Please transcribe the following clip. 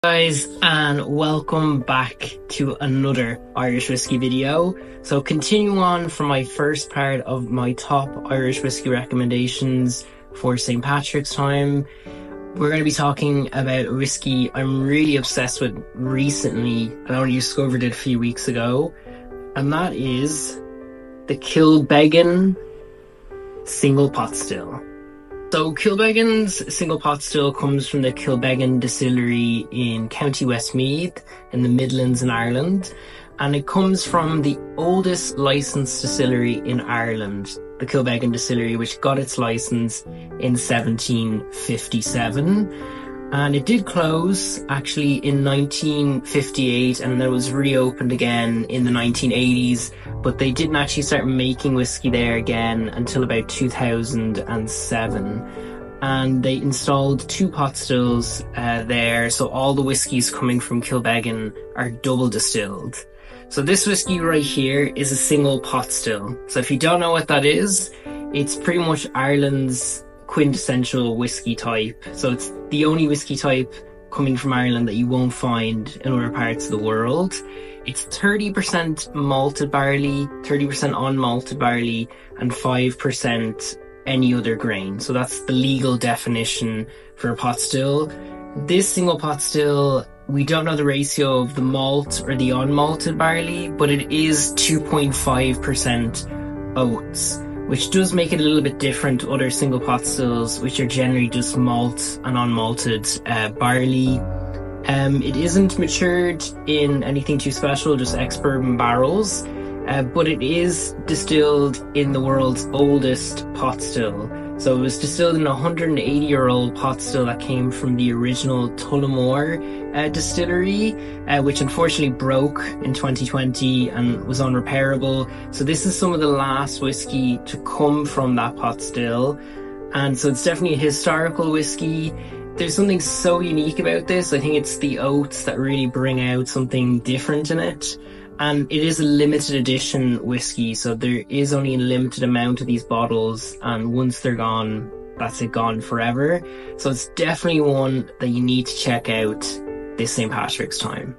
Guys, and welcome back to another Irish whiskey video. So continue on from my first part of my top Irish whiskey recommendations for St. Patrick's time. We're going to be talking about a whiskey I'm really obsessed with recently. I only discovered it a few weeks ago, and that is the Kilbeggan single pot still. So Kilbeggan's single pot still comes from the Kilbeggan distillery in County Westmeath in the Midlands in Ireland, and it comes from the oldest licensed distillery in Ireland, the Kilbeggan distillery, which got its license in 1757, and it did close actually in 1958, and then it was reopened again in the 1980s, but they didn't actually start making whiskey there again until about 2007. And they installed 2 pot stills there, so all the whiskies coming from Kilbeggan are double distilled. So this whiskey right here is a single pot still. So if you don't know what that is, it's pretty much Ireland's quintessential whiskey type. So it's the only whiskey type coming from Ireland that you won't find in other parts of the world. It's 30% malted barley, 30% unmalted barley, and 5% any other grain. So that's the legal definition for a pot still. This single pot still, we don't know the ratio of the malt or the unmalted barley, but it is 2.5% oats, which does make it a little bit different to other single pot stills, which are generally just malt and unmalted barley. It isn't matured in anything too special, just ex-bourbon barrels, but it is distilled in the world's oldest pot still. So it was distilled in a 180-year-old pot still that came from the original Tullamore distillery, which unfortunately broke in 2020 and was unrepairable. So this is some of the last whiskey to come from that pot still. And so it's definitely a historical whiskey. There's something so unique about this. I think it's the oats that really bring out something different in it. And it is a limited edition whiskey, so there is only a limited amount of these bottles, and once they're gone, that's it, gone forever. So it's definitely one that you need to check out this St. Patrick's time.